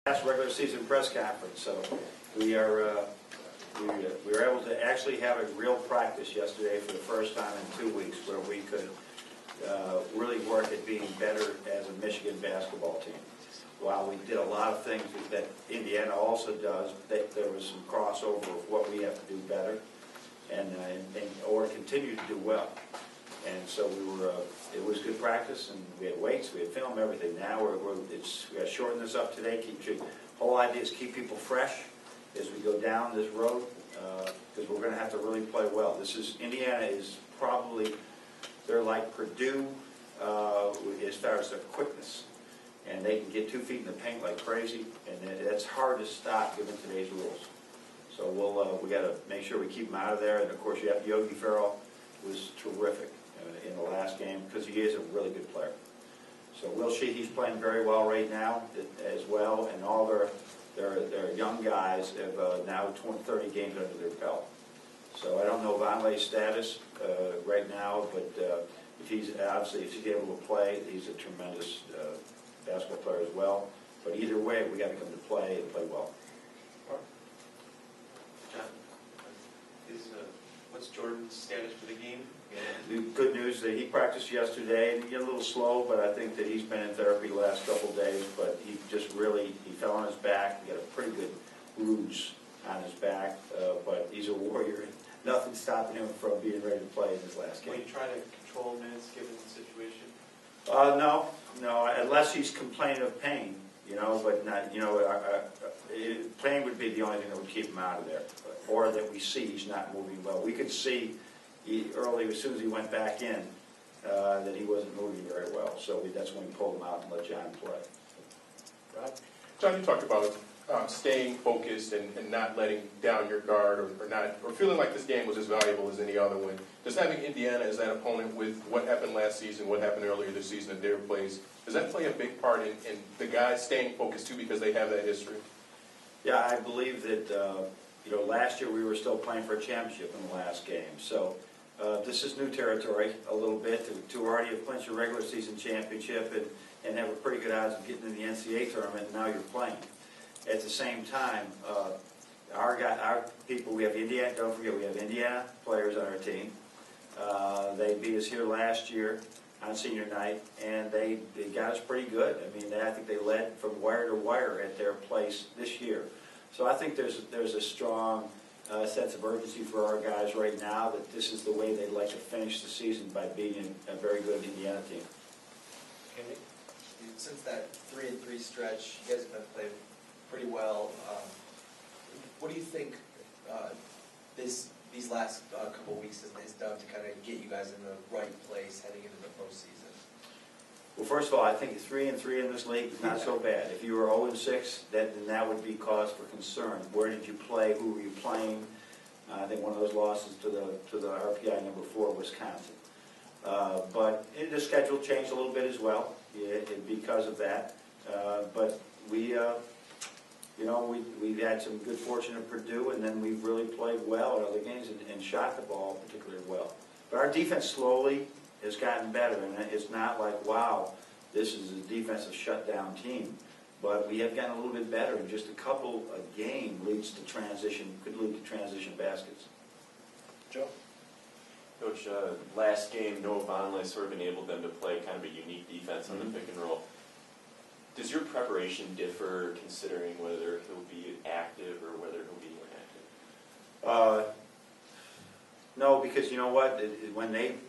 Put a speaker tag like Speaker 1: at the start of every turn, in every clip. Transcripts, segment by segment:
Speaker 1: Last regular season press conference, so we were able to actually have a real practice yesterday for the first time in 2 weeks, where we could really work at being better as a Michigan basketball team. While we did a lot of things that Indiana also does, there was some crossover of what we have to do better, or continue to do well. And so it was good practice, and we had weights, we had film, everything. Now we got to shorten this up today. The whole idea is keep people fresh as we go down this road, because we're going to have to really play well. Indiana is probably, they're like Purdue as far as their quickness, and they can get 2 feet in the paint like crazy, and that's hard to stop given today's rules. So we got to make sure we keep them out of there. And of course, you have Yogi Ferrell, was terrific in the last game, because he is a really good player. So Will Sheehy's playing very well right now as well, and all their young guys have now 30 games under their belt. So I don't know Beilei's status right now, but if he's able to play, he's a tremendous basketball player as well. But either way, we got to come to play and play well.
Speaker 2: John, what's Jordan's status for the game?
Speaker 1: The good news is that he practiced yesterday, and he got a little slow, but I think that he's been in therapy the last couple of days. But he fell on his back. He got a pretty good bruise on his back, but he's a warrior. Nothing stopping him from being ready to play in his last game.
Speaker 2: Will you try to control minutes given the situation?
Speaker 1: No, unless he's complaining of pain, but not, pain would be the only thing that would keep him out of there, or that we see he's not moving well. We could see early, as soon as he went back in, that he wasn't moving very well, so that's when we pulled him out and let John play.
Speaker 3: Right. John, you talked about staying focused and not letting down your guard, or feeling like this game was as valuable as any other one. Does having Indiana as that opponent, with what happened last season, what happened earlier this season in their plays, does that play a big part in the guys staying focused too, because they have that history?
Speaker 1: Yeah, I believe that last year we were still playing for a championship in the last game, so this is new territory a little bit to already have clinched a regular season championship and have a pretty good odds of getting in the NCAA tournament, and now you're playing. At the same time, our people, we have Indiana, don't forget, we have Indiana players on our team. They beat us here last year on senior night, and they got us pretty good. I mean, I think they led from wire to wire at their place this year. So I think there's a strong sense of urgency for our guys right now that this is the way they'd like to finish the season, by beating a very good Indiana team.
Speaker 2: Okay.
Speaker 4: Since that 3-3 stretch, you guys have been playing pretty well. What do you think these last couple of weeks has done to kind of get you guys in the right place heading into the postseason?
Speaker 1: Well, first of all, I think 3-3 in this league is not so bad. If you were 0-6, then that would be cause for concern. Where did you play? Who were you playing? I think one of those losses to the RPI number 4, Wisconsin. But the schedule changed a little bit as well because of that. But we've had some good fortune at Purdue, and then we've really played well in other games and shot the ball particularly well. But our defense slowly has gotten better, and it's not like, wow, this is a defensive shutdown team. But we have gotten a little bit better, and just a couple a game could lead to transition baskets.
Speaker 3: Joe?
Speaker 5: Coach, last game, Noah Beilein sort of enabled them to play kind of a unique defense on the pick and roll. Does your preparation differ considering whether he'll be active or whether he'll be inactive?
Speaker 1: No, because you know what?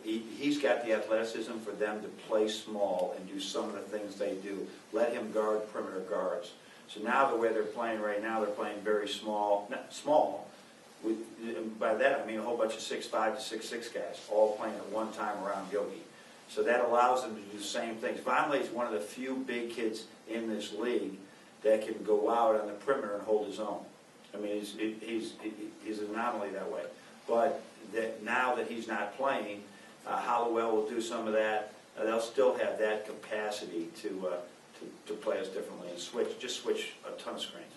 Speaker 1: He's got the athleticism for them to play small and do some of the things they do. Let him guard perimeter guards. So now the way they're playing right now, they're playing very small. Not small. By that I mean a whole bunch of 6'5" to 6'6" guys, all playing at one time around Yogi. So that allows them to do the same things. Beilein is one of the few big kids in this league that can go out on the perimeter and hold his own. I mean, he's an anomaly that way. But now that he's not playing, Hollowell will do some of that. They'll still have that capacity to play us differently and switch a ton of screens.